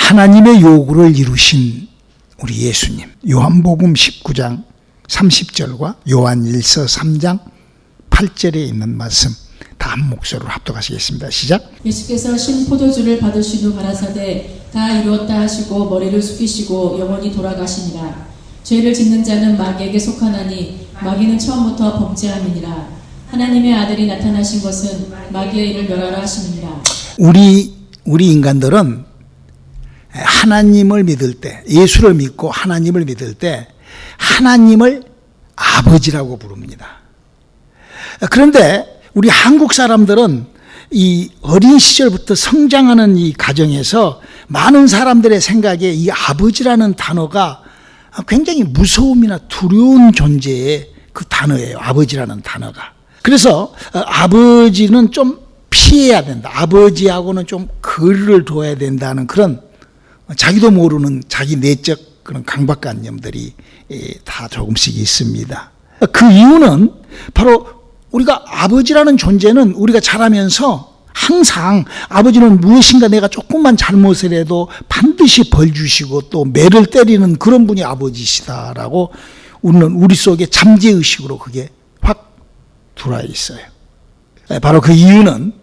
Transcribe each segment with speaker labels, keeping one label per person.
Speaker 1: 하나님의 요구를 이루신 우리 예수님, 요한복음 19장 30절과 요한일서 3장 8절에 있는 말씀 다 한 목소리로 합독하시겠습니다. 시작.
Speaker 2: 예수께서 신 포도주를 받으신 후 가라사대 다 이루었다 하시고 머리를 숙이시고 영원히 돌아가시니라. 죄를 짓는 자는 마귀에게 속하나니 마귀는 처음부터 범죄함이니라. 하나님의 아들이 나타나신 것은 마귀의 일을 멸하라 하심이니라.
Speaker 1: 우리 인간들은 하나님을 믿을 때, 예수를 믿고 하나님을 믿을 때 하나님을 아버지라고 부릅니다. 그런데 우리 한국 사람들은 이 어린 시절부터 성장하는 이 가정에서 많은 사람들의 생각에 이 아버지라는 단어가 굉장히 무서움이나 두려운 존재의 그 단어예요. 아버지라는 단어가. 그래서 아버지는 좀 피해야 된다. 아버지하고는 좀 거리를 둬야 된다는 그런 자기도 모르는 자기 내적 그런 강박관념들이 다 조금씩 있습니다. 그 이유는 바로 우리가 아버지라는 존재는 우리가 자라면서 항상 아버지는 무엇인가 내가 조금만 잘못을 해도 반드시 벌 주시고 또 매를 때리는 그런 분이 아버지시다라고 우리 속에 잠재의식으로 그게 확 들어와 있어요. 바로 그 이유는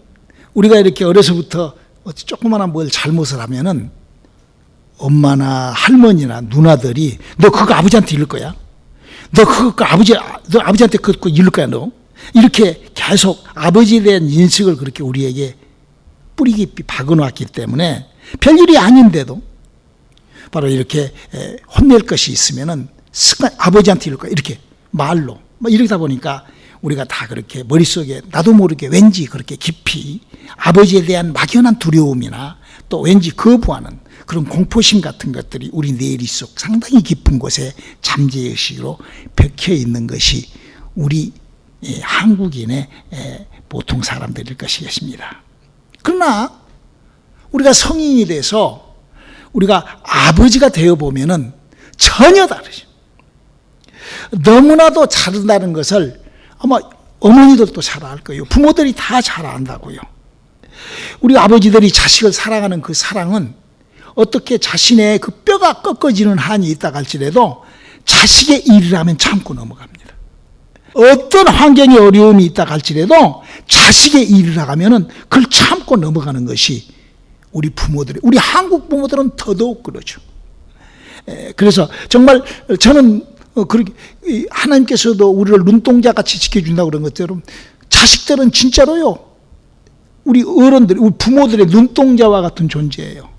Speaker 1: 우리가 이렇게 어려서부터 조그마한 뭘 잘못을 하면은 엄마나 할머니나 누나들이 너 그거 아버지한테 이를 거야? 너 아버지한테 그거 이를 거야 너? 이렇게 계속 아버지에 대한 인식을 그렇게 우리에게 뿌리 깊이 박아놓았기 때문에 별일이 아닌데도 바로 이렇게 혼낼 것이 있으면은 습관 아버지한테 이럴 거야 이렇게 말로 이러다 보니까 우리가 다 그렇게 머릿속에 나도 모르게 왠지 그렇게 깊이 아버지에 대한 막연한 두려움이나 또 왠지 거부하는 그런 공포심 같은 것들이 우리 뇌리 속 상당히 깊은 곳에 잠재의식으로 박혀 있는 것이 우리 한국인의 보통 사람들일 것이겠습니다. 그러나 우리가 성인이 돼서 우리가 아버지가 되어 보면은 전혀 다르죠. 너무나도 다르다는 것을 아마 어머니들도 잘 알 거예요. 부모들이 다 잘 안다고요. 우리 아버지들이 자식을 사랑하는 그 사랑은 어떻게 자신의 그 뼈가 꺾어지는 한이 있다 할지라도 자식의 일을 하면 참고 넘어갑니다. 어떤 환경에 어려움이 있다 할지라도 자식의 일을 하면은 그걸 참고 넘어가는 것이 우리 부모들이, 우리 한국 부모들은 더더욱 그러죠. 그래서 정말 저는 그렇게 하나님께서도 우리를 눈동자같이 지켜준다고 그런 것처럼 자식들은 진짜로요. 우리 어른들, 우리 부모들의 눈동자와 같은 존재예요.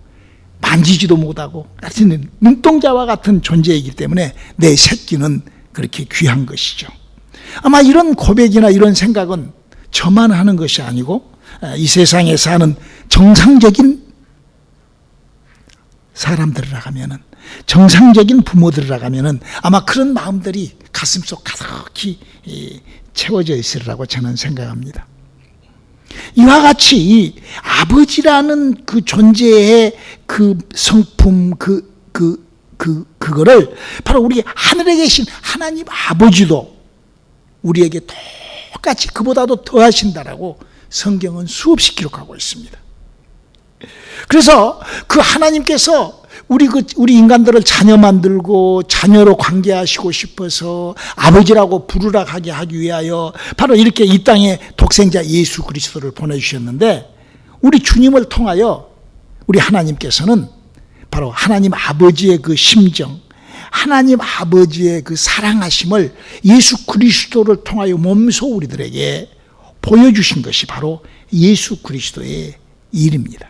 Speaker 1: 만지지도 못하고 하여튼 눈동자와 같은 존재이기 때문에 내 새끼는 그렇게 귀한 것이죠. 아마 이런 고백이나 이런 생각은 저만 하는 것이 아니고 이 세상에 사는 정상적인 사람들이라 하면은 정상적인 부모들이라 하면은 아마 그런 마음들이 가슴속 가득히 채워져 있으리라고 저는 생각합니다. 이와 같이 아버지라는 그 존재의 그 성품 그거를 바로 우리 하늘에 계신 하나님 아버지도 우리에게 똑같이 그보다도 더 하신다라고 성경은 수없이 기록하고 있습니다. 그래서 그 하나님께서 우리 인간들을 자녀 만들고 자녀로 관계하시고 싶어서 아버지라고 부르라 하게 하기 위하여 바로 이렇게 이 땅에 독생자 예수 그리스도를 보내주셨는데 우리 주님을 통하여 우리 하나님께서는 바로 하나님 아버지의 그 심정, 하나님 아버지의 그 사랑하심을 예수 그리스도를 통하여 몸소 우리들에게 보여주신 것이 바로 예수 그리스도의 일입니다.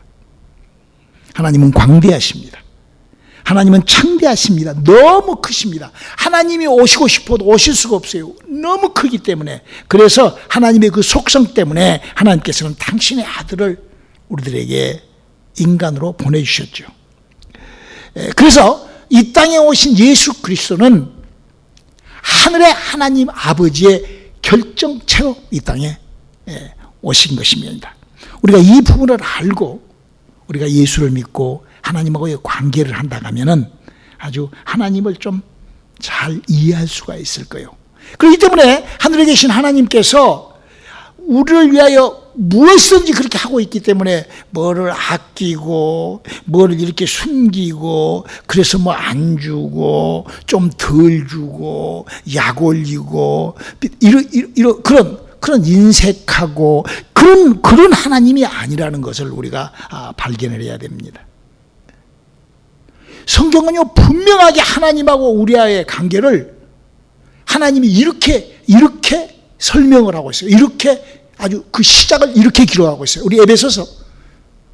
Speaker 1: 하나님은 광대하십니다. 하나님은 창대하십니다. 너무 크십니다. 하나님이 오시고 싶어도 오실 수가 없어요. 너무 크기 때문에. 그래서 하나님의 그 속성 때문에 하나님께서는 당신의 아들을 우리들에게 인간으로 보내주셨죠. 그래서 이 땅에 오신 예수 그리스도는 하늘의 하나님 아버지의 결정체로 이 땅에 오신 것입니다. 우리가 이 부분을 알고 우리가 예수를 믿고 하나님하고의 관계를 한다 하면은 아주 하나님을 좀 잘 이해할 수가 있을 거예요. 그렇기 때문에 하늘에 계신 하나님께서 우리를 위하여 무엇이든지 그렇게 하고 있기 때문에 뭐를 아끼고 뭐를 이렇게 숨기고 그래서 뭐 안 주고 좀 덜 주고 약 올리고 이런 그런 인색하고 그런 하나님이 아니라는 것을 우리가 발견을 해야 됩니다. 성경은요 분명하게 하나님하고 우리와의 관계를 하나님이 이렇게 설명을 하고 있어요. 이렇게 아주 그 시작을 이렇게 기록하고 있어요. 우리 에베소서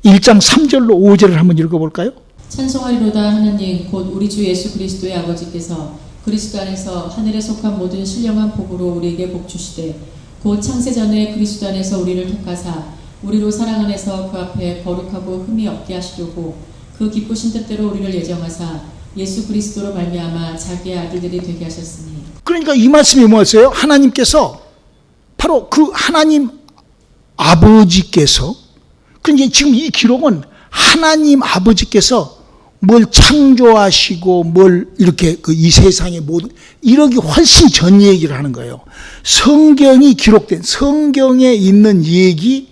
Speaker 1: 1장 3절로 5절을 한번 읽어볼까요?
Speaker 2: 찬송하리로다 하나님 곧 우리 주 예수 그리스도의 아버지께서 그리스도 안에서 하늘에 속한 모든 신령한 복으로 우리에게 복 주시되 곧 창세전에 그리스도 안에서 우리를 택하사 우리로 사랑 안에서 그 앞에 거룩하고 흠이 없게 하시려고 그 기쁘신 뜻대로 우리를 예정하사 예수 그리스도로 말미암아 자기의 아들들이 되게 하셨으니. 그러니까
Speaker 1: 이 말씀이 뭐였어요? 하나님께서 바로 그 하나님 아버지께서, 그러니까 지금 이 기록은 하나님 아버지께서 뭘 창조하시고 뭘 이렇게 이 세상의 모든 이러기 훨씬 전 얘기를 하는 거예요. 성경이 기록된 성경에 있는 얘기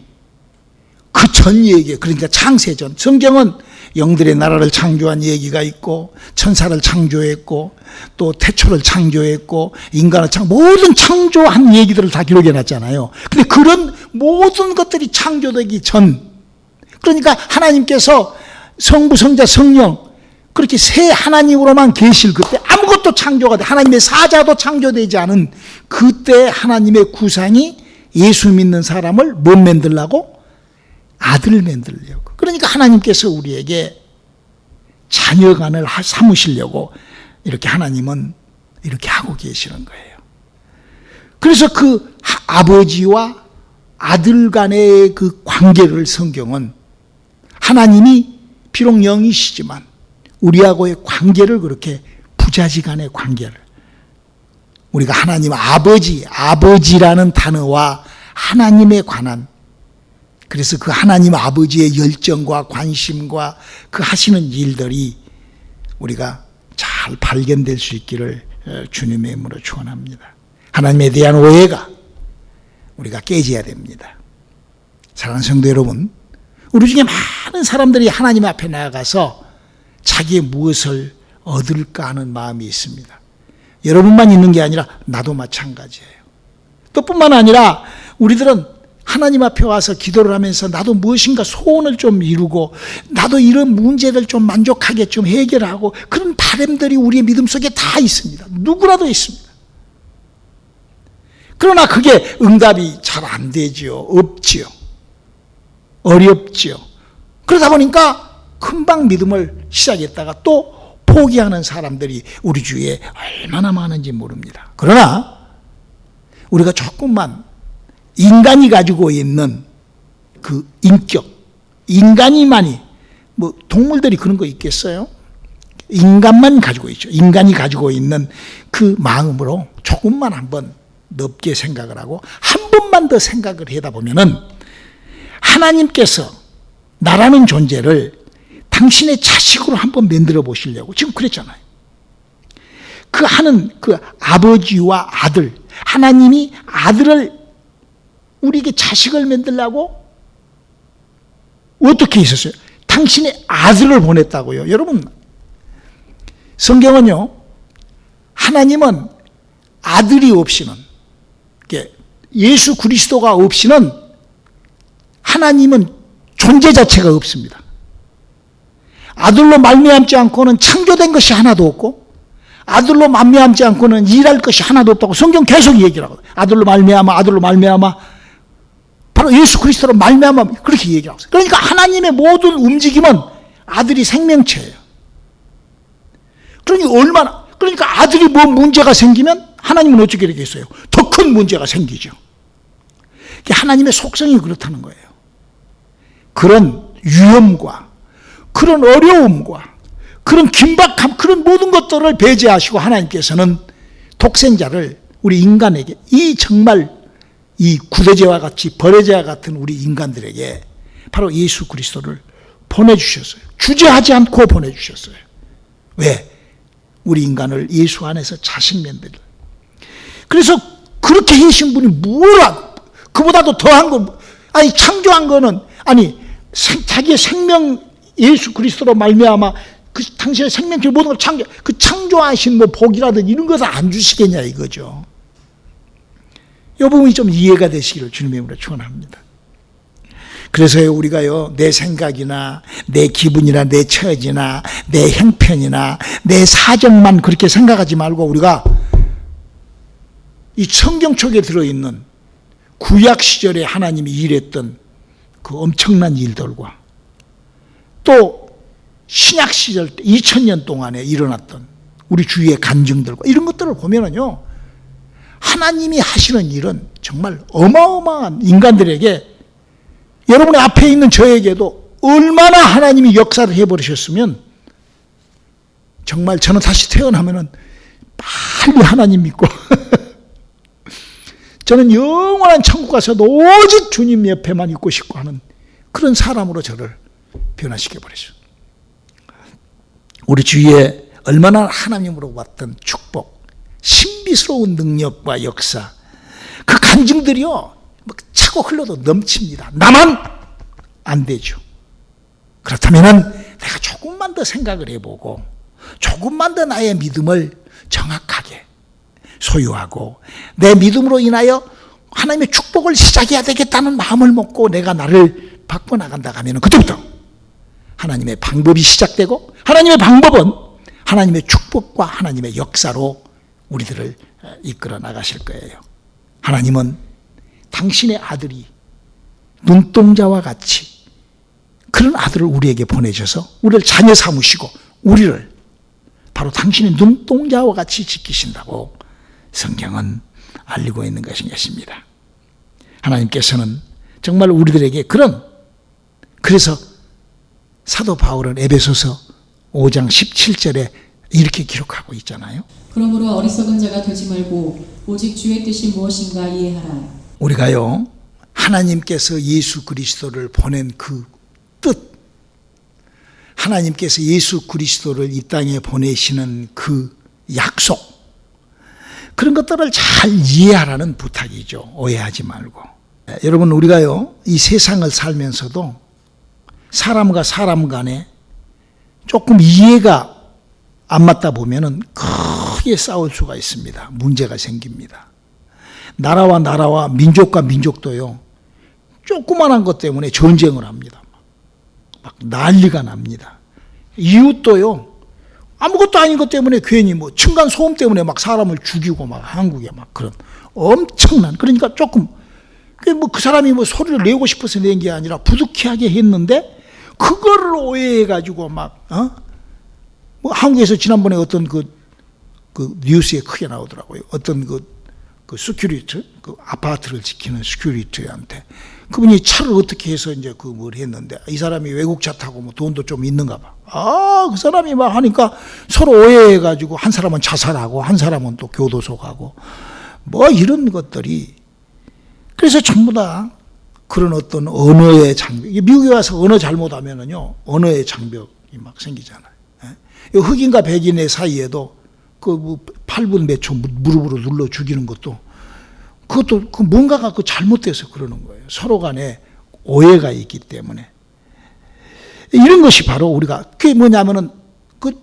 Speaker 1: 그 전 얘기, 그러니까 창세전. 성경은 영들의 나라를 창조한 얘기가 있고 천사를 창조했고 또 태초를 창조했고 인간을 모든 창조한 얘기들을 다 기록해 놨잖아요. 근데 그런 모든 것들이 창조되기 전, 그러니까 하나님께서 성부 성자 성령 그렇게 세 하나님으로만 계실 그때 아무것도 창조가 돼 하나님의 사자도 창조되지 않은 그때 하나님의 구상이 예수 믿는 사람을 못 만들라고? 아들을 만들려고. 그러니까 하나님께서 우리에게 자녀간을 삼으시려고 이렇게 하나님은 이렇게 하고 계시는 거예요. 그래서 그 아버지와 아들 간의 그 관계를 성경은 하나님이 비록 영이시지만 우리하고의 관계를 그렇게 부자지 간의 관계를 우리가 하나님 아버지라는 단어와 하나님에 관한, 그래서 그 하나님 아버지의 열정과 관심과 그 하시는 일들이 우리가 잘 발견될 수 있기를 주님의 이름으로 축원합니다. 하나님에 대한 오해가 우리가 깨져야 됩니다. 사랑하는 성도 여러분, 우리 중에 많은 사람들이 하나님 앞에 나아가서 자기의 무엇을 얻을까 하는 마음이 있습니다. 여러분만 있는 게 아니라 나도 마찬가지예요. 또 뿐만 아니라 우리들은 하나님 앞에 와서 기도를 하면서 나도 무엇인가 소원을 좀 이루고 나도 이런 문제를 좀 만족하게 좀 해결하고 그런 바람들이 우리의 믿음 속에 다 있습니다. 누구라도 있습니다. 그러나 그게 응답이 잘 안 되지요. 없지요. 어렵지요. 그러다 보니까 금방 믿음을 시작했다가 또 포기하는 사람들이 우리 주위에 얼마나 많은지 모릅니다. 그러나 우리가 조금만 인간이 가지고 있는 그 인격, 인간이만이, 뭐 동물들이 그런 거 있겠어요? 인간만 가지고 있죠. 인간이 가지고 있는 그 마음으로 조금만 한번 넓게 생각을 하고 한 번만 더 생각을 하다 보면은 하나님께서 나라는 존재를 당신의 자식으로 한번 만들어 보시려고 지금 그랬잖아요. 그 하는 그 아버지와 아들, 하나님이 아들을 우리에게 자식을 만들려고 어떻게 있었어요? 당신의 아들을 보냈다고요. 여러분, 성경은요, 하나님은 아들이 없이는, 예수 그리스도가 없이는 하나님은 존재 자체가 없습니다. 아들로 말미암지 않고는 창조된 것이 하나도 없고 아들로 말미암지 않고는 일할 것이 하나도 없다고 성경 계속 얘기를 하거든요. 아들로 말미암아 바로 예수 그리스도로 말미암아 그렇게 얘기하고 있어요. 그러니까 하나님의 모든 움직임은 아들이 생명체예요. 그러니까 아들이 뭐 문제가 생기면 하나님은 어떻게 되겠어요? 더 큰 문제가 생기죠. 하나님의 속성이 그렇다는 거예요. 그런 위험과 그런 어려움과 그런 긴박함, 그런 모든 것들을 배제하시고 하나님께서는 독생자를 우리 인간에게 정말 이 구대제와 같이 버려제와 같은 우리 인간들에게 바로 예수 그리스도를 보내주셨어요. 주저하지 않고 보내주셨어요. 왜? 우리 인간을 예수 안에서 자식 만들려. 그래서 그렇게 하신 분이 그보다도 더한 거, 아니 창조한 거는, 아니 자기의 생명 예수 그리스도로 말미암아 그 당신의 생명체 모든 걸 창조하신 뭐 복이라든지 이런 것을 안 주시겠냐 이거죠. 이 부분이 좀 이해가 되시기를 주님의 이름으로 축원합니다. 그래서요, 우리가요, 내 생각이나 내 기분이나 내 처지나 내 형편이나 내 사정만 그렇게 생각하지 말고, 우리가 이 성경 속에 들어있는 구약 시절에 하나님이 일했던 그 엄청난 일들과 또 신약 시절 때 2000년 동안에 일어났던 우리 주위의 간증들과 이런 것들을 보면은요, 하나님이 하시는 일은 정말 어마어마한, 인간들에게, 여러분의 앞에 있는 저에게도 얼마나 하나님이 역사를 해버리셨으면 정말 저는 다시 태어나면은 빨리 하나님 믿고 저는 영원한 천국 가서도 오직 주님 옆에만 있고 싶고 하는 그런 사람으로 저를 변화시켜 버리죠. 우리 주위에 얼마나 하나님으로 왔던 축복, 신비스러운 능력과 역사, 그 간증들이요, 차고 흘러도 넘칩니다. 나만 안 되죠. 그렇다면 내가 조금만 더 생각을 해보고 조금만 더 나의 믿음을 정확하게 소유하고 내 믿음으로 인하여 하나님의 축복을 시작해야 되겠다는 마음을 먹고 내가 나를 바꿔나간다 하면 그때부터 하나님의 방법이 시작되고, 하나님의 방법은 하나님의 축복과 하나님의 역사로 우리들을 이끌어 나가실 거예요. 하나님은 당신의 아들이 눈동자와 같이 그런 아들을 우리에게 보내셔서 우리를 자녀 삼으시고 우리를 바로 당신의 눈동자와 같이 지키신다고 성경은 알리고 있는 것입니다. 하나님께서는 정말 우리들에게 그래서 사도 바울은 에베소서 5장 17절에 이렇게 기록하고 있잖아요.
Speaker 2: 그러므로 어리석은 자가 되지 말고 오직 주의 뜻이 무엇인가 이해하라.
Speaker 1: 우리가요, 하나님께서 예수 그리스도를 보낸 그 뜻, 하나님께서 예수 그리스도를 이 땅에 보내시는 그 약속, 그런 것들을 잘 이해하라는 부탁이죠. 오해하지 말고. 여러분, 우리가요, 이 세상을 살면서도 사람과 사람 간에 조금 이해가 안 맞다 보면은 크게 싸울 수가 있습니다. 문제가 생깁니다. 나라와 민족과 민족도요, 조그만한 것 때문에 전쟁을 합니다. 막 난리가 납니다. 이웃도요, 아무것도 아닌 것 때문에 괜히 뭐 층간 소음 때문에 막 사람을 죽이고 막 한국에 막 그런 엄청난, 그러니까 조금 그 사람이 뭐 소리를 내고 싶어서 낸 게 아니라 부득이하게 했는데 그거를 오해해가지고 막 뭐 한국에서 지난번에 어떤 그 뉴스에 크게 나오더라고요. 어떤 그 스큐리티, 그 아파트를 지키는 스큐리티한테 그분이 차를 어떻게 해서 이제 뭘 했는데 이 사람이 외국 차 타고 뭐 돈도 좀 있는가 봐. 그 사람이 막 하니까 서로 오해해가지고 한 사람은 자살하고 한 사람은 또 교도소 가고 뭐 이런 것들이, 그래서 전부 다 그런 어떤 언어의 장벽, 미국에 와서 언어 잘못하면은요, 언어의 장벽이 막 생기잖아요. 흑인과 백인의 사이에도 그 8분 몇 초 무릎으로 눌러 죽이는 것도 그것도 뭔가가 잘못돼서 그러는 거예요. 서로 간에 오해가 있기 때문에. 이런 것이 바로 우리가, 그게 뭐냐면은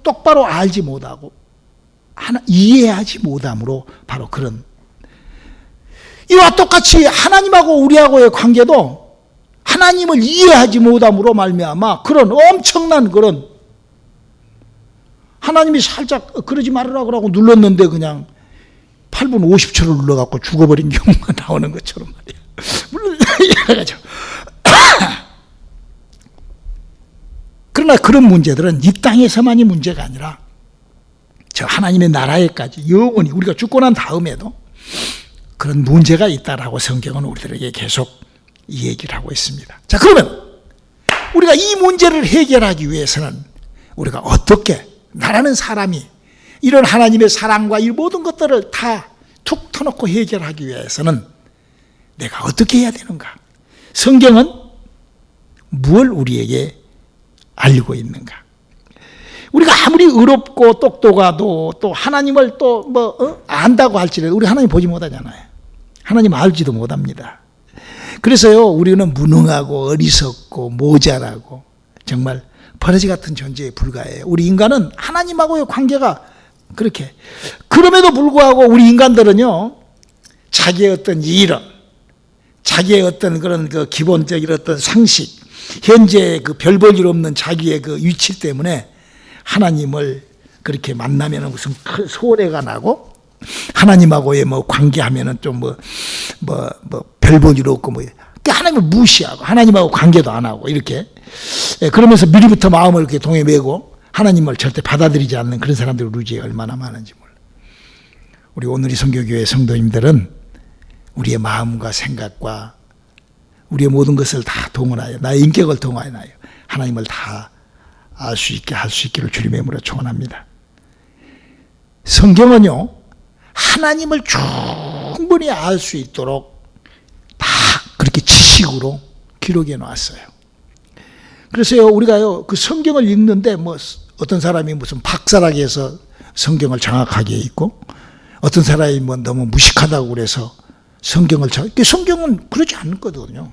Speaker 1: 똑바로 알지 못하고 이해하지 못함으로 바로 그런, 이와 똑같이 하나님하고 우리하고의 관계도 하나님을 이해하지 못함으로 말미암아 그런 엄청난 그런, 하나님이 살짝 그러지 말으라고 눌렀는데 그냥 8분 50초를 눌러갖고 죽어버린 경우가 나오는 것처럼 말이야. 물론 여러 가지. 그러나 그런 문제들은 이 땅에서만이 문제가 아니라 저 하나님의 나라에까지 영원히 우리가 죽고 난 다음에도 그런 문제가 있다라고 성경은 우리들에게 계속 이 얘기를 하고 있습니다. 자, 그러면 우리가 이 문제를 해결하기 위해서는 우리가 어떻게, 나라는 사람이 이런 하나님의 사랑과 이 모든 것들을 다 툭 터놓고 해결하기 위해서는 내가 어떻게 해야 되는가? 성경은 무엇을 우리에게 알리고 있는가? 우리가 아무리 의롭고 똑똑하도 또 하나님을 또 안다고 할지라도 우리 하나님 보지 못하잖아요. 하나님 알지도 못합니다. 그래서요, 우리는 무능하고 어리석고 모자라고 정말 버러지 같은 존재에 불과해요. 우리 인간은 하나님하고의 관계가 그렇게. 그럼에도 불구하고 우리 인간들은요, 자기의 어떤 이론, 자기의 어떤 그런 그 기본적인 어떤 상식, 현재 그 별 볼 일 없는 자기의 그 위치 때문에 하나님을 그렇게 만나면 무슨 소외가 나고, 하나님하고의 뭐 관계하면은 좀 별 볼 일 없고 하나님을 무시하고 하나님하고 관계도 안 하고 이렇게, 그러면서 미리부터 마음을 이렇게 동에 메고 하나님을 절대 받아들이지 않는 그런 사람들이 우리에 얼마나 많은지 몰라. 우리 오늘의 선교교회 성도님들은 우리의 마음과 생각과 우리의 모든 것을 다 동원하여, 나의 인격을 동원하여 하나님을 다 알 수 있게 할 수 있기를 주님의 이름으로 축원합니다. 성경은요, 하나님을 충분히 알 수 있도록 다 그렇게 지식으로 기록해 놨어요. 그래서요, 우리가요, 그 성경을 읽는데 어떤 사람이 무슨 박사라고 해서 성경을 정확하게 읽고, 어떤 사람이 너무 무식하다고 그래서 성경을 성경은 그러지 않거든요.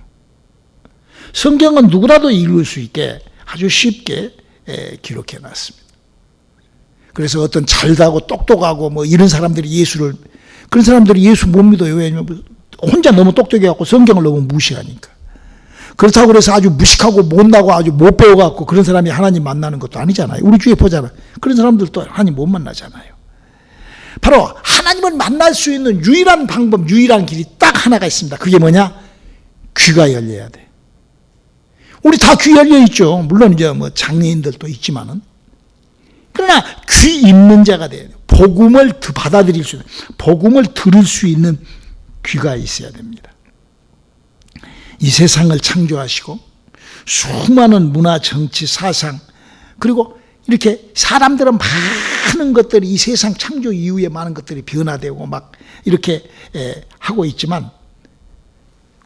Speaker 1: 성경은 누구라도 읽을 수 있게 아주 쉽게 기록해 놨습니다. 그래서 어떤 잘다고 똑똑하고 이런 사람들이 그런 사람들이 예수 못 믿어요. 왜냐면 혼자 너무 똑똑해갖고 성경을 너무 무시하니까. 그렇다고 그래서 아주 무식하고 못나고 아주 못 배워갖고 그런 사람이 하나님 만나는 것도 아니잖아요. 우리 주위에 보잖아요. 그런 사람들도 하나님 못 만나잖아요. 바로 하나님을 만날 수 있는 유일한 방법, 유일한 길이 딱 하나가 있습니다. 그게 뭐냐? 귀가 열려야 돼. 우리 다 귀 열려 있죠. 물론 이제 장애인들도 있지만은. 그러나 귀 있는 자가 돼야 돼요. 복음을 받아들일 수 있는, 복음을 들을 수 있는 귀가 있어야 됩니다. 이 세상을 창조하시고 수많은 문화, 정치, 사상, 그리고 이렇게 사람들은 많은 것들이 이 세상 창조 이후에 많은 것들이 변화되고 이렇게 하고 있지만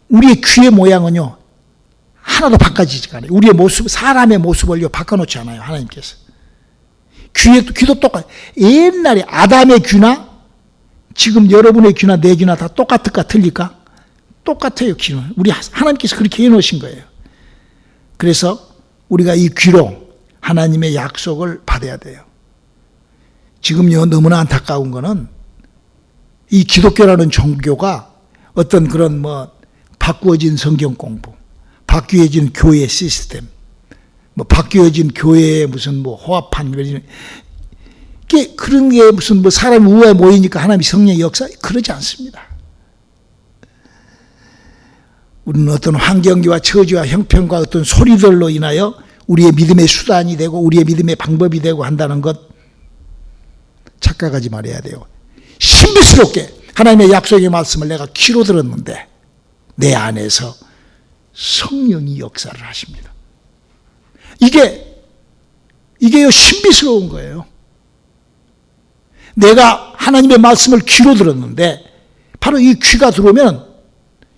Speaker 1: 우리의 귀의 모양은요, 하나도 바꿔지지가 않아요. 우리의 모습, 사람의 모습을요, 바꿔놓지 않아요, 하나님께서. 귀도 똑같아요. 옛날에 아담의 귀나 지금 여러분의 귀나 내 귀나 다 똑같을까 틀릴까? 똑같아요, 귀는. 우리 하나님께서 그렇게 해놓으신 거예요. 그래서 우리가 이 귀로 하나님의 약속을 받아야 돼요. 지금요, 너무나 안타까운 거는 이 기독교라는 종교가 어떤 그런 바꾸어진 성경 공부, 바뀌어진 교회 시스템, 바뀌어진 교회의 무슨 호합판, 그런 게 무슨 사람이 우에 모이니까 하나님의 성령의 역사, 그러지 않습니다. 우리는 어떤 환경과 처지와 형편과 어떤 소리들로 인하여 우리의 믿음의 수단이 되고 우리의 믿음의 방법이 되고 한다는 것 착각하지 말아야 돼요. 신비스럽게 하나님의 약속의 말씀을 내가 귀로 들었는데 내 안에서 성령이 역사를 하십니다. 이게요, 신비스러운 거예요. 내가 하나님의 말씀을 귀로 들었는데 바로 이 귀가 들어오면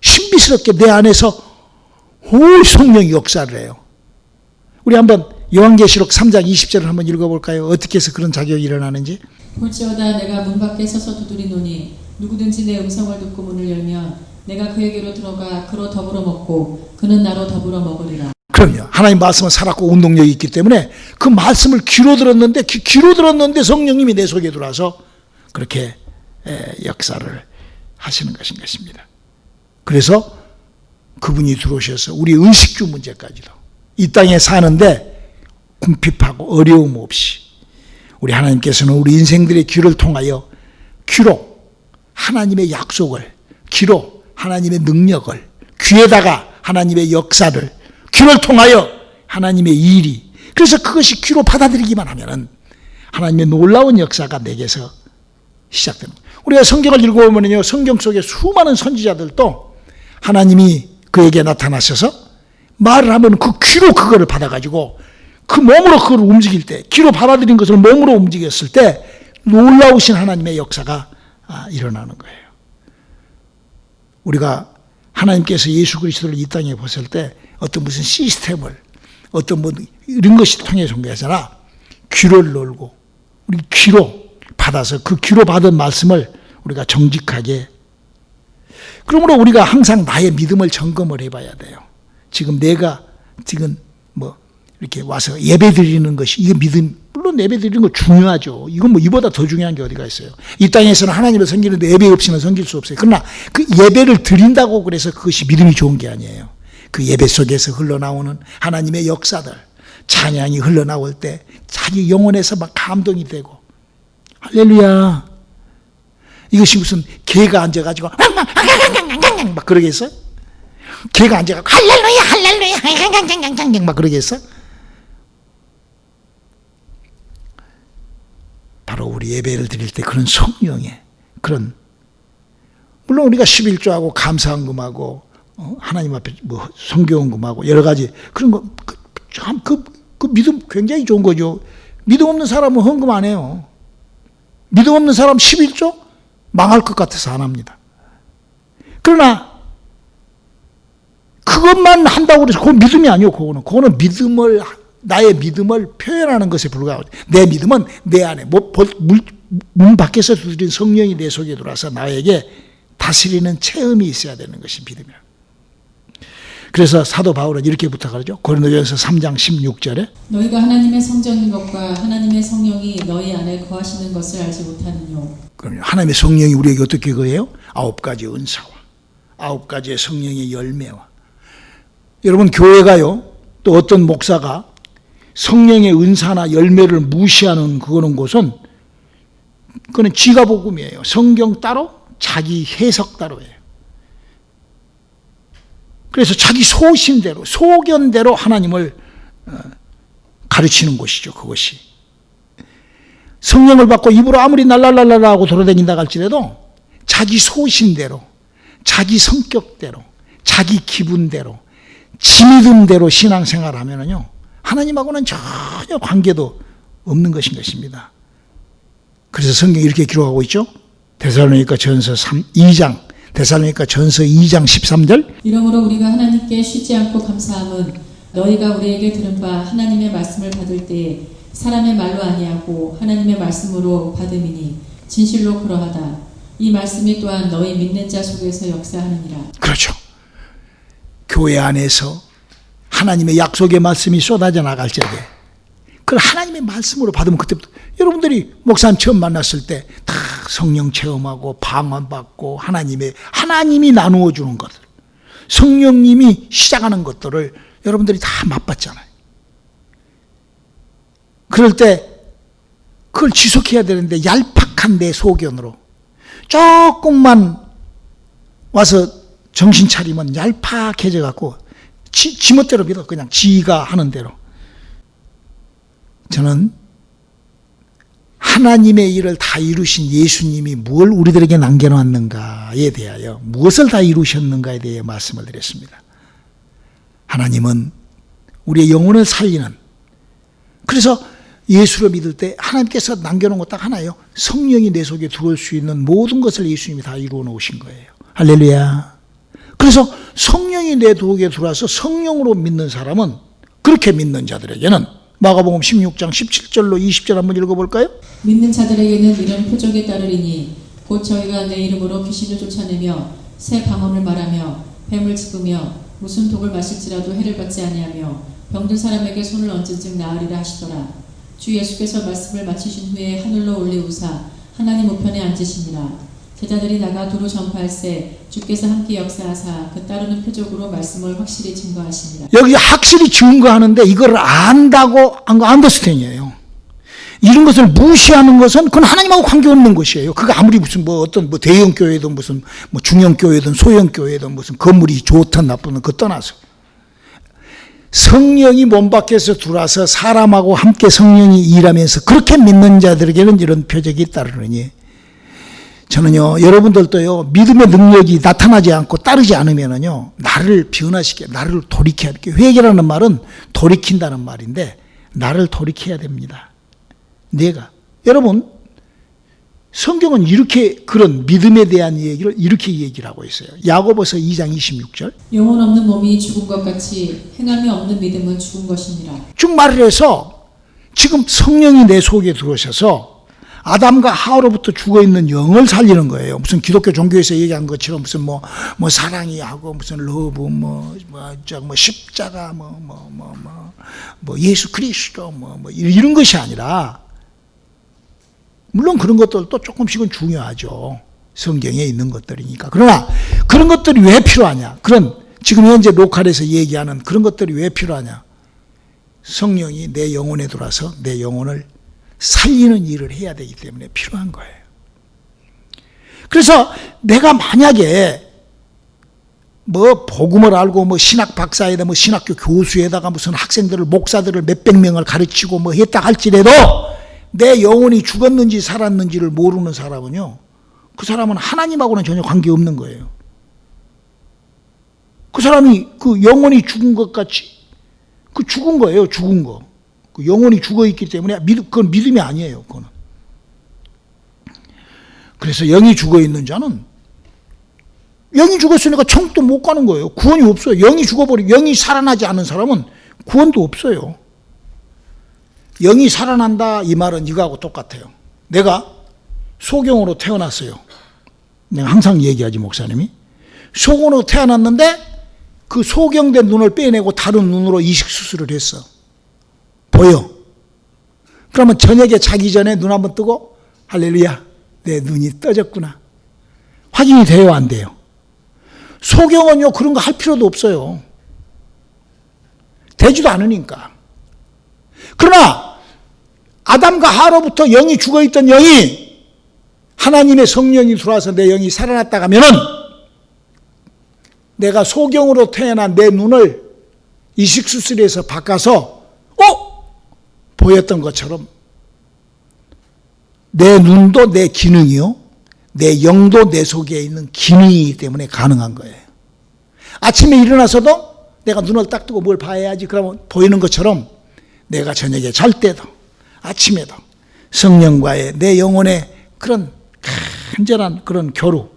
Speaker 1: 신비스럽게 내 안에서 성령이 역사를 해요. 우리 한번 요한계시록 3장 20절을 한번 읽어볼까요? 어떻게 해서 그런 작용이 일어나는지.
Speaker 2: 볼지어다 내가 문 밖에 서서 두드리노니 누구든지 내 음성을 듣고 문을 열면 내가 그에게로 들어가 그로 더불어 먹고 그는 나로 더불어 먹으리라.
Speaker 1: 그럼요. 하나님 말씀은 살았고 운동력이 있기 때문에 그 말씀을 귀로 들었는데 성령님이 내 속에 들어와서 그렇게 역사를 하시는 것입니다. 그래서 그분이 들어오셔서 우리 의식주 문제까지도 이 땅에 사는데 궁핍하고 어려움 없이 우리 하나님께서는 우리 인생들의 귀를 통하여 귀로 하나님의 약속을, 귀로 하나님의 능력을, 귀에다가 하나님의 역사를, 귀를 통하여 하나님의 일이, 그래서 그것이 귀로 받아들이기만 하면은 하나님의 놀라운 역사가 내게서 시작됩니다. 우리가 성경을 읽어보면요, 성경 속에 수많은 선지자들도 하나님이 그에게 나타나셔서 말을 하면 그 귀로 그거를 받아가지고 그 몸으로 그걸 움직일 때, 귀로 받아들인 것을 몸으로 움직였을 때 놀라우신 하나님의 역사가 일어나는 거예요. 우리가 하나님께서 예수 그리스도를 이 땅에 보실 때 어떤 무슨 시스템을 어떤 이런 것이 통해서 온 게 아니라 귀를 열고 우리 귀로 받아서 그 귀로 받은 말씀을 우리가 정직하게, 그러므로 우리가 항상 나의 믿음을 점검을 해봐야 돼요. 지금 내가 지금 뭐 이렇게 와서 예배 드리는 것이 이게 믿음, 물론 예배 드리는 거 중요하죠. 이건 뭐 이보다 더 중요한 게 어디가 있어요. 이 땅에서는 하나님을 섬기는데 예배 없이는 섬길 수 없어요. 그러나 그 예배를 드린다고 그래서 그것이 믿음이 좋은 게 아니에요. 그 예배 속에서 흘러나오는 하나님의 역사들, 찬양이 흘러나올 때 자기 영혼에서 막 감동이 되고, 할렐루야. 이것이 무슨 개가 앉아가지고 막 그러겠어? 개가 앉아가지고 할렐루야 할렐루야 막 그러겠어? 바로 우리 예배를 드릴 때 그런 성령의 그런, 물론 우리가 11조하고 감사헌금하고 하나님 앞에 뭐 성교헌금하고 여러 가지 그런 거 그 믿음 굉장히 좋은 거죠. 믿음 없는 사람은 헌금 안 해요. 믿음 없는 사람 11조 망할 것 같아서 안 합니다. 그러나 그것만 한다고 해서 그건 믿음이 아니에요. 그거는 믿음을, 나의 믿음을 표현하는 것에 불과하고, 내 믿음은 내 안에 문 밖에서 두드린 성령이 내 속에 들어와서 나에게 다스리는 체험이 있어야 되는 것이 믿음이에요. 그래서 사도 바울은 이렇게 부탁하죠. 고린도전서 3장 16절에
Speaker 2: 너희가 하나님의 성전인 것과 하나님의 성령이 너희 안에 거하시는 것을 알지 못하느뇨.
Speaker 1: 그럼요. 하나님의 성령이 우리에게 어떻게 거해요? 9가지 은사와 9가지의 성령의 열매와. 여러분, 교회가요, 또 어떤 목사가 성령의 은사나 열매를 무시하는 그거는 그거는 지가복음이에요. 성경 따로, 자기 해석 따로예요. 그래서 자기 소신대로, 소견대로 하나님을 가르치는 것이죠. 그것이. 성령을 받고 입으로 아무리 날랄랄랄라 하고 돌아다닌다 할지라도 자기 소신대로, 자기 성격대로, 자기 기분대로, 지 믿음대로 신앙생활을 하면은요, 하나님하고는 전혀 관계도 없는 것인 것입니다. 그래서 성경이 이렇게 기록하고 있죠. 데살로니가 전서 2장 13절.
Speaker 2: 이러므로 우리가 하나님께 쉬지 않고 감사함은 너희가 우리에게 들은 바 하나님의 말씀을 받을 때에 사람의 말로 아니하고 하나님의 말씀으로 받음이니 진실로 그러하다. 이 말씀이 또한 너희 믿는 자 속에서 역사하느니라.
Speaker 1: 그렇죠. 교회 안에서 하나님의 약속의 말씀이 쏟아져 나갈 적에 그걸 하나님의 말씀으로 받으면 그때부터 여러분들이 목사님 처음 만났을 때 다 성령 체험하고 방언받고 하나님이 나누어 주는 것들, 성령님이 시작하는 것들을 여러분들이 다 맛봤잖아요. 그럴 때 그걸 지속해야 되는데 얄팍한 내 소견으로 조금만 와서 정신 차리면 얄팍해져 갖고 지멋대로 믿어. 그냥 지가 하는 대로. 저는 하나님의 일을 다 이루신 예수님이 뭘 우리들에게 남겨놨는가에 대하여, 무엇을 다 이루셨는가에 대해 말씀을 드렸습니다. 하나님은 우리의 영혼을 살리는, 그래서 예수를 믿을 때 하나님께서 남겨놓은 것 딱 하나예요. 성령이 내 속에 들어올 수 있는 모든 것을 예수님이 다 이루어 놓으신 거예요. 할렐루야. 그래서 성령이 내 속에 들어와서 성령으로 믿는 사람은, 그렇게 믿는 자들에게는 마가복음 16장 17절로 20절 한번 읽어볼까요?
Speaker 2: 믿는 자들에게는 이런 표적이 따르리니 곧 저희가 내 이름으로 귀신을 쫓아내며 새 방언을 말하며 뱀을 집으며 무슨 독을 마실지라도 해를 받지 아니하며 병든 사람에게 손을 얹은즉 나으리라 하시더라. 주 예수께서 말씀을 마치신 후에 하늘로 올리우사 하나님 우편에 앉으시니라. 제자들이 나가 두루 전파할세 주께서 함께 역사하사 그 따르는 표적으로 말씀을 확실히 증거하시니라. 여기
Speaker 1: 확실히 증거하는데 이걸 안다고 안더스탠이에요. 이런 것을 무시하는 것은 그건 하나님하고 관계없는 것이에요. 그거 아무리 무슨 어떤 대형 교회든 무슨 중형 교회든 소형 교회든 무슨 건물이 좋든 나쁘든 그거 떠나서 성령이 몸 밖에서 들어와서 사람하고 함께 성령이 일하면서 그렇게 믿는 자들에게는 이런 표적이 따르느니, 저는요, 여러분들도요, 믿음의 능력이 나타나지 않고 따르지 않으면은요, 나를 변화시켜, 나를 돌이켜야 돼. 회개라는 말은 돌이킨다는 말인데, 나를 돌이켜야 됩니다. 여러분, 성경은 이렇게 그런 믿음에 대한 얘기를 이렇게 얘기를 하고 있어요. 야고보서 2장 26절.
Speaker 2: 영혼 없는 몸이 죽은 것 같이 행함이 없는 믿음은 죽은 것이니라.
Speaker 1: 쭉 말을 해서 지금 성령이 내 속에 들어오셔서 아담과 하와로부터 죽어있는 영을 살리는 거예요. 무슨 기독교 종교에서 얘기한 것처럼 무슨 뭐 사랑이 하고 무슨 러브 십자가 예수 그리스도 이런 것이 아니라, 물론 그런 것들도 조금씩은 중요하죠. 성경에 있는 것들이니까. 그러나 그런 것들이 왜 필요하냐? 지금 현재 로컬에서 얘기하는 그런 것들이 왜 필요하냐? 성령이 내 영혼에 들어와서 내 영혼을 살리는 일을 해야 되기 때문에 필요한 거예요. 그래서 내가 만약에 복음을 알고 신학 박사에다 신학교 교수에다가 무슨 학생들을 목사들을 몇백 명을 가르치고 했다 할지라도 내 영혼이 죽었는지 살았는지를 모르는 사람은요, 그 사람은 하나님하고는 전혀 관계없는 거예요. 그 사람이 그 영혼이 죽은 것 같이 죽은 거예요. 죽은 거. 그 영혼이 죽어 있기 때문에 그건 믿음이 아니에요. 그거는. 그래서 영이 죽어 있는 자는, 영이 죽었으니까 천국도 못 가는 거예요. 구원이 없어요. 영이 살아나지 않은 사람은 구원도 없어요. 영이 살아난다 이 말은 이거하고 똑같아요. 내가 소경으로 태어났어요. 내가 항상 얘기하지, 목사님이. 소경으로 태어났는데 그 소경된 눈을 빼내고 다른 눈으로 이식수술을 했어. 보여. 그러면 저녁에 자기 전에 눈 한번 뜨고 할렐루야, 내 눈이 떠졌구나. 확인이 돼요, 안 돼요? 소경은요, 그런 거 할 필요도 없어요. 되지도 않으니까. 그러나 아담과 하와로부터 영이 죽어있던 영이 하나님의 성령이 들어와서 내 영이 살아났다가 하면은 내가 소경으로 태어난 내 눈을 이식수술에서 바꿔서 보였던 것처럼 내 눈도 내 기능이요, 내 영도 내 속에 있는 기능이기 때문에 가능한 거예요. 아침에 일어나서도 내가 눈을 딱 뜨고 뭘 봐야지, 그러면 보이는 것처럼 내가 저녁에 잘 때도 아침에도 성령과의 내 영혼의 그런 간절한 그런 교류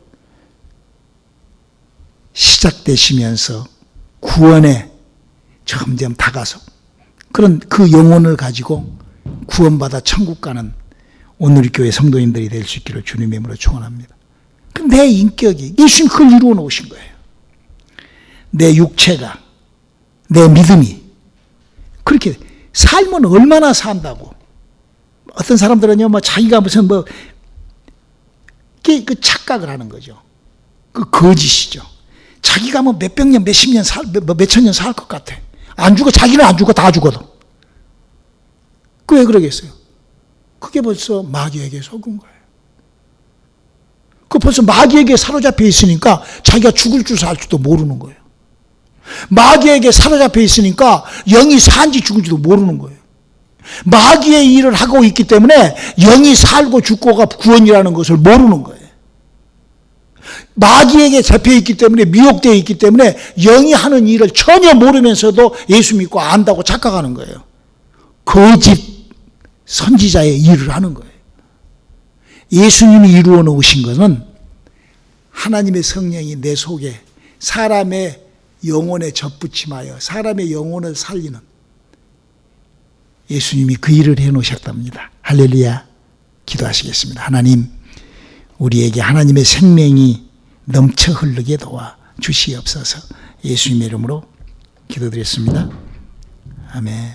Speaker 1: 시작되시면서 구원에 점점 다가서 그런 그 영혼을 가지고 구원받아 천국 가는 오늘 교회 성도님들이 될 수 있기를 주님의 이름으로 축원합니다. 내 인격이, 예수님 그걸 이루어 놓으신 거예요. 내 육체가, 내 믿음이 그렇게 삶은 얼마나 산다고. 어떤 사람들은요, 자기가 무슨 그 착각을 하는 거죠. 그 거짓이죠. 자기가 몇백 년, 몇십 년 몇천 년 살 것 같아. 안 죽어, 자기는 안 죽어, 다 죽어도. 그 왜 그러겠어요? 그게 벌써 마귀에게 속은 거예요. 그 벌써 마귀에게 사로잡혀 있으니까 자기가 죽을 줄 살 줄도 모르는 거예요. 마귀에게 사로잡혀 있으니까 영이 산지 죽을지도 모르는 거예요. 마귀의 일을 하고 있기 때문에 영이 살고 죽고가 구원이라는 것을 모르는 거예요. 마귀에게 잡혀있기 때문에, 미혹되어 있기 때문에 영이 하는 일을 전혀 모르면서도 예수 믿고 안다고 착각하는 거예요. 거짓 선지자의 일을 하는 거예요. 예수님이 이루어 놓으신 것은 하나님의 성령이 내 속에 사람의 영혼에 접붙임하여 사람의 영혼을 살리는, 예수님이 그 일을 해놓으셨답니다. 할렐루야. 기도하시겠습니다. 하나님, 우리에게 하나님의 생명이 넘쳐 흐르게 도와 주시옵소서. 예수님의 이름으로 기도드렸습니다. 아멘.